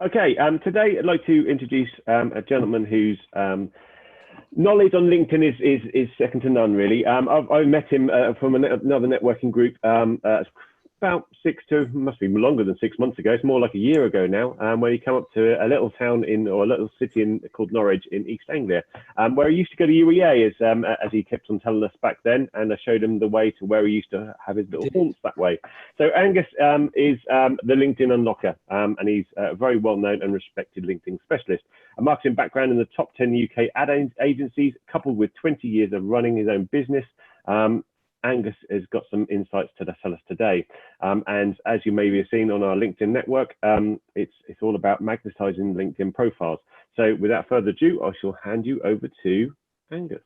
Okay, today I'd like to introduce a gentleman whose knowledge on LinkedIn is second to none, really. I met him from another networking group about must be longer than 6 months ago. It's more like a year ago now, where he came up to a little town or a little city called Norwich in East Anglia, where he used to go to UEA, as he kept on telling us back then, and I showed him the way to where he used to have his little haunts that way. So Angus is the LinkedIn unlocker, and he's a very well-known and respected LinkedIn specialist. A marketing background in the top 10 UK ad agencies, coupled with 20 years of running his own business. Angus has got some insights to tell us today. And as you may have seen on our LinkedIn network, it's all about magnetizing LinkedIn profiles. So without further ado, I shall hand you over to Angus.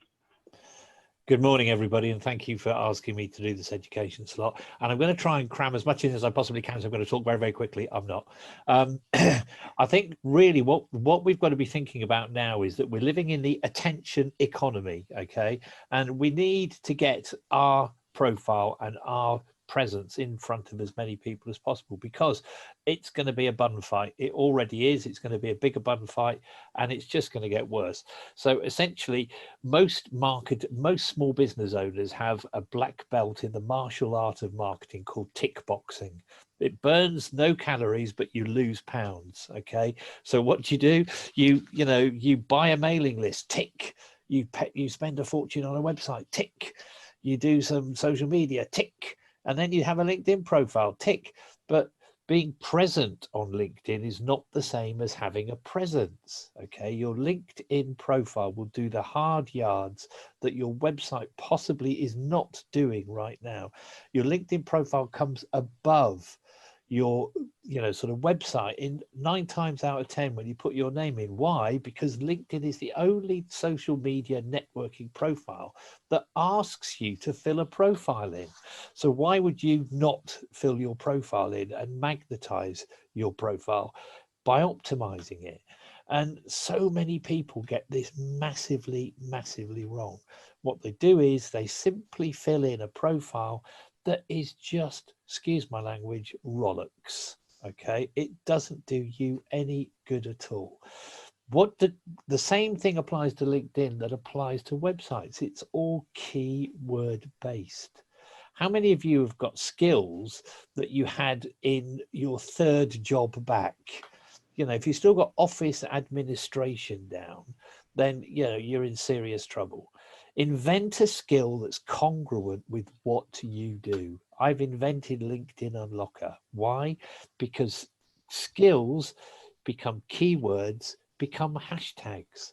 Good morning, everybody, and thank you for asking me to do this education slot. And I'm going to try and cram as much in as I possibly can, so I'm going to talk very, very quickly. I'm not. I think really what we've got to be thinking about now is that we're living in the attention economy, okay? And we need to get our profile and our presence in front of as many people as possible, because it's going to be a bun fight. It already is. It's going to be a bigger bun fight, and it's just going to get worse. So essentially, most small business owners have a black belt in the martial art of marketing called tick boxing. It burns no calories, but you lose pounds. Okay, so what do? You buy a mailing list, tick. You spend a fortune on a website, tick. You do some social media, tick. And then you have a LinkedIn profile, tick. But being present on LinkedIn is not the same as having a presence, okay? Your LinkedIn profile will do the hard yards that your website possibly is not doing right now. Your LinkedIn profile comes above your sort of website in 9 times out of 10 when you put your name in. Why? Because LinkedIn is the only social media networking profile that asks you to fill a profile in. So why would you not fill your profile in and magnetize your profile by optimizing it? And so many people get this massively wrong. What they do is they simply fill in a profile that is just, excuse my language, rollicks. Okay, it doesn't do you any good at all. The same thing applies to LinkedIn that applies to websites. It's all keyword based. How many of you have got skills that you had in your 3rd job back? If you still got office administration down, then you're in serious trouble. Invent a skill that's congruent with what you do. I've invented LinkedIn Unlocker. Why? Because skills become keywords, become hashtags,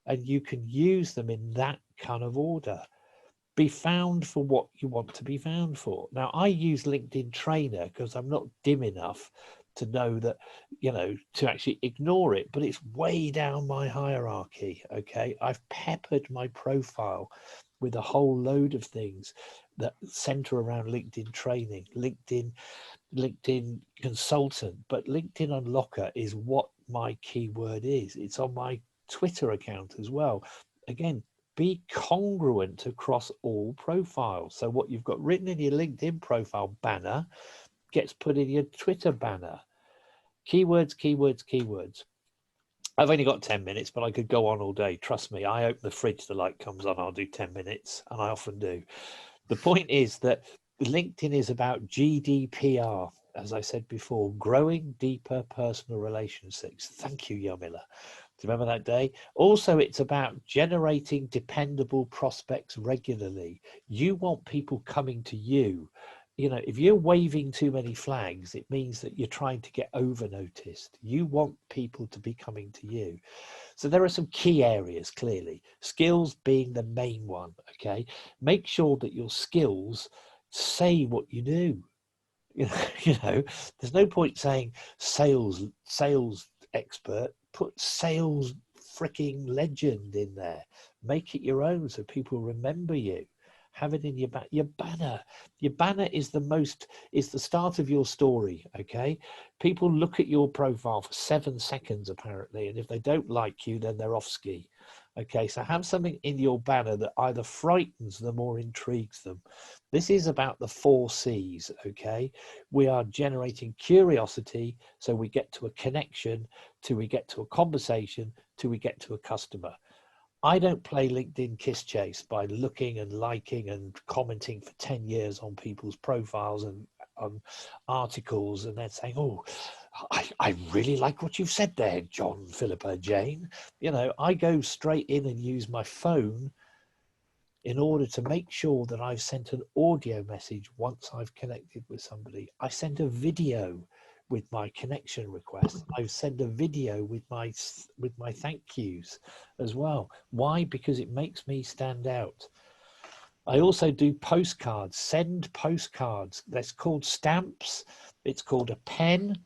and you can use them in that kind of order. Be found for what you want to be found for. Now, I use LinkedIn Trainer because I'm not dim enough to know that, to actually ignore it, but it's way down my hierarchy. Okay, I've peppered my profile with a whole load of things that center around LinkedIn training, LinkedIn consultant, but LinkedIn Unlocker is what my keyword is. It's on my Twitter account as well. Again, be congruent across all profiles. So what you've got written in your LinkedIn profile banner gets put in your Twitter banner. Keywords, keywords, keywords. I've only got 10 minutes, but I could go on all day. Trust me, I open the fridge, the light comes on, I'll do 10 minutes, and I often do. The point is that LinkedIn is about GDPR, as I said before, growing deeper personal relationships. Thank you, Yamila. Do you remember that day? Also, it's about generating dependable prospects regularly. You want people coming to you. If you're waving too many flags, it means that you're trying to get over noticed. You want people to be coming to you. So there are some key areas, clearly, skills being the main one. Okay, make sure that your skills say what you do. There's no point saying sales expert. Put sales freaking legend in there. Make it your own so people remember you. Have it in your banner. Your banner is the start of your story. Okay, people look at your profile for 7 seconds apparently, and if they don't like you, then they're off ski. Okay, so have something in your banner that either frightens them or intrigues them. This is about the 4 C's, okay? We are generating curiosity, so we get to a connection, till we get to a conversation, till we get to a customer. I don't play LinkedIn kiss chase by looking and liking and commenting for 10 years on people's profiles and on articles, and they're saying, oh, I really like what you've said there, John, Philippa, Jane. You know, I go straight in and use my phone in order to make sure that I've sent an audio message once I've connected with somebody. I send a video with my connection request. I send a video with my thank yous as well. Why? Because it makes me stand out. I also do postcards, send postcards. That's called stamps. It's called a pen,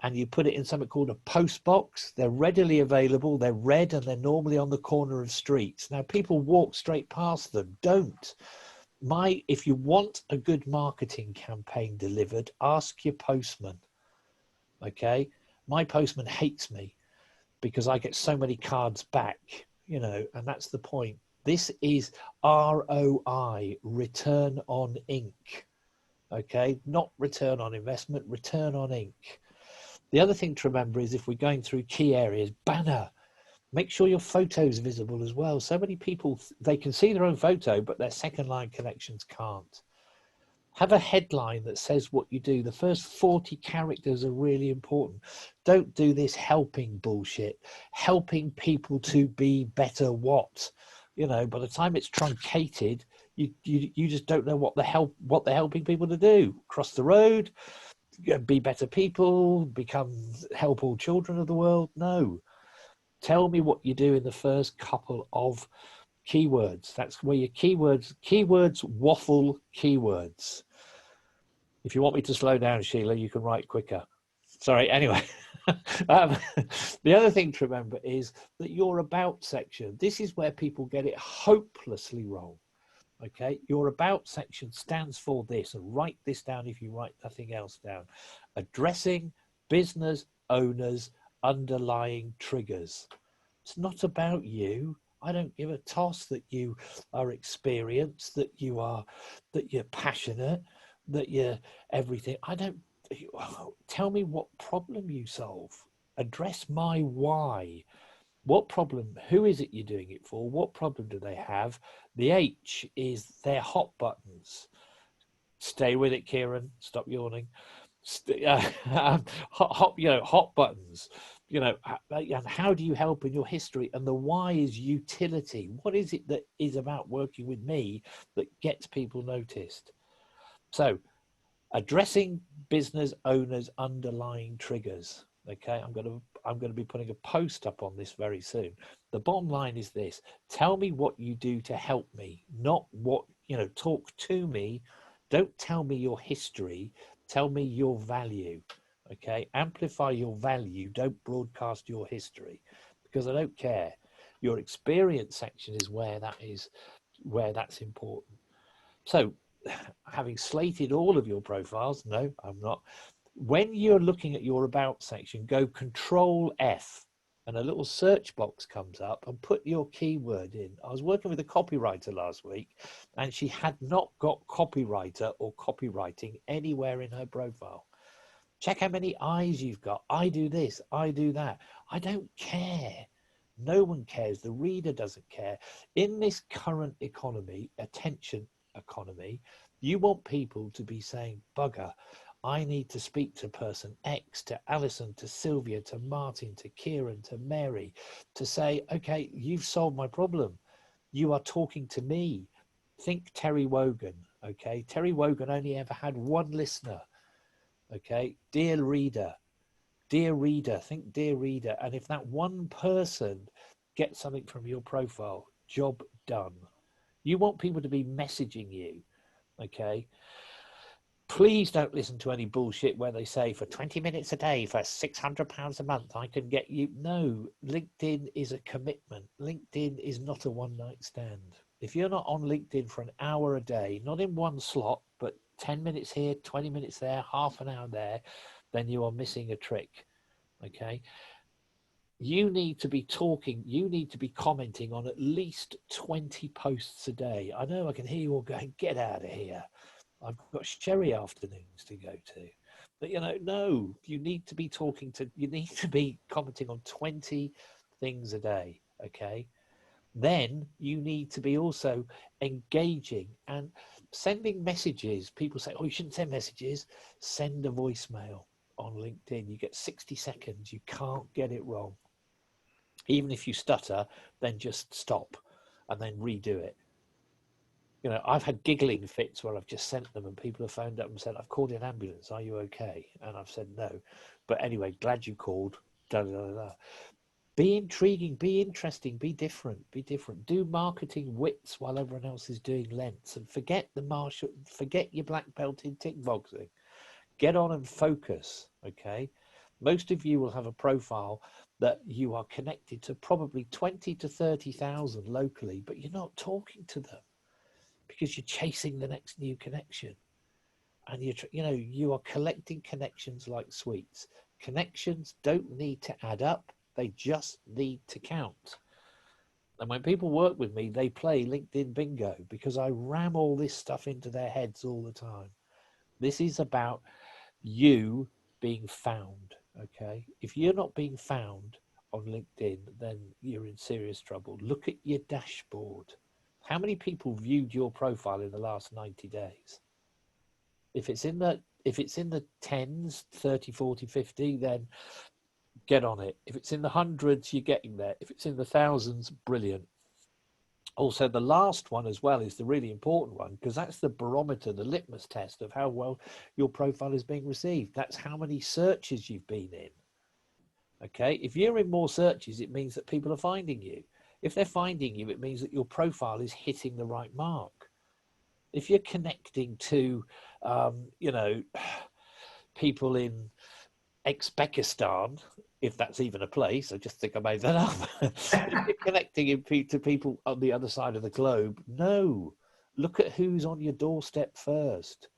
and you put it in something called a post box. They're readily available. They're red, and they're normally on the corner of streets. Now, people walk straight past them. Don't. If you want a good marketing campaign delivered, ask your postman. Okay, my postman hates me because I get so many cards back, you know, and that's the point. This is ROI, return on ink. Okay, not return on investment, return on ink. The other thing to remember is if we're going through key areas, banner, make sure your photo is visible as well. So many people, they can see their own photo, but their second line connections can't. Have a headline that says what you do. The first 40 characters are really important. Don't do this helping bullshit. Helping people to be better what? You know, by the time it's truncated, you just don't know what they're helping people to do. Cross the road, be better people, help all children of the world. No. Tell me what you do in the first couple of keywords. That's where your keywords waffle keywords. If you want me to slow down, Sheila, you can write quicker. Sorry, anyway. The other thing to remember is that your about section, this is where people get it hopelessly wrong. Okay, your about section stands for this, and write this down if you write nothing else down. Addressing business owners' underlying triggers. It's not about you. I don't give a toss that you are experienced, that you're passionate, that you're everything. Tell me what problem you solve. Address my why. What problem? Who is it you're doing it for? What problem do they have? The H is their hot buttons. Stay with it, Kieran. Stop yawning. Hot buttons. You know, and how do you help in your history? And the why is utility. What is it that is about working with me that gets people noticed? So, addressing business owners' underlying triggers. Okay, I'm going to be putting a post up on this very soon. The bottom line is this: tell me what you do to help me, not what, you know, talk to me. Don't tell me your history. Tell me your value. Okay, amplify your value. Don't broadcast your history, because I don't care. Your experience section is where that's important. So, having slated all of your profiles, no, I'm not. When you're looking at your about section, go Control F and a little search box comes up, and put your keyword in. I was working with a copywriter last week, and she had not got copywriter or copywriting anywhere in her profile. Check how many eyes you've got. I do this, I do that. I don't care. No one cares. The reader doesn't care. In this current economy, attention economy, you want people to be saying, bugger, I need to speak to person X, to Alison, to Sylvia, to Martin, to Kieran, to Mary, to say, okay, you've solved my problem. You are talking to me. Think Terry Wogan, okay? Terry Wogan only ever had one listener, okay? Dear reader, think dear reader. And if that one person gets something from your profile, job done. You want people to be messaging you, okay? Please don't listen to any bullshit where they say for 20 minutes a day, for £600 a month, I can get you. No, LinkedIn is a commitment. LinkedIn is not a one-night stand. If you're not on LinkedIn for an hour a day, not in one slot, but 10 minutes here, 20 minutes there, half an hour there, then you are missing a trick, okay? you need to be talking, you need to be commenting on at least 20 posts a day. I know I can hear you all going, get out of here. I've got sherry afternoons to go to. But, you know, no, you need to be you need to be commenting on 20 things a day, okay? Then you need to be also engaging and sending messages. People say, oh, you shouldn't send messages. Send a voicemail on LinkedIn. You get 60 seconds. You can't get it wrong. Even if you stutter, then just stop and then redo it. You know, I've had giggling fits where I've just sent them and people have phoned up and said, I've called an ambulance. Are you okay? And I've said no. But anyway, glad you called. Da, da, da, da. Be intriguing, be interesting, be different, be different. Do marketing wits while everyone else is doing lengths, and forget forget your black belt in kickboxing. Get on and focus, okay? Most of you will have a profile that you are connected to probably 20 to 30,000 locally, but you're not talking to them because you're chasing the next new connection. And you are collecting connections like sweets. Connections don't need to add up. They just need to count. And when people work with me, they play LinkedIn bingo because I ram all this stuff into their heads all the time. This is about you being found, okay? If you're not being found on LinkedIn, then you're in serious trouble. Look at your dashboard. How many people viewed your profile in the last 90 days? If it's in the tens, 30, 40, 50, then get on it. If it's in the hundreds, you're getting there. If it's in the thousands, brilliant. Also, the last one as well is the really important one because that's the barometer, the litmus test of how well your profile is being received. That's how many searches you've been in. Okay, if you're in more searches, it means that people are finding you. If they're finding you, it means that your profile is hitting the right mark. If you're connecting to, people in Uzbekistan, if that's even a place, I just think I made that up. If you're connecting to people on the other side of the globe, no. Look at who's on your doorstep first.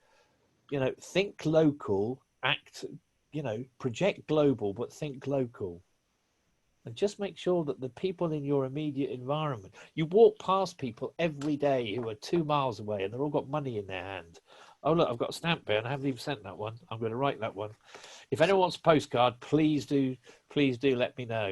You know, think local, project global, but think local. And just make sure that the people in your immediate environment, you walk past people every day who are 2 miles away and they've all got money in their hand. Oh, look, I've got a stamp here and I haven't even sent that one. I'm going to write that one. If anyone wants a postcard, please do let me know.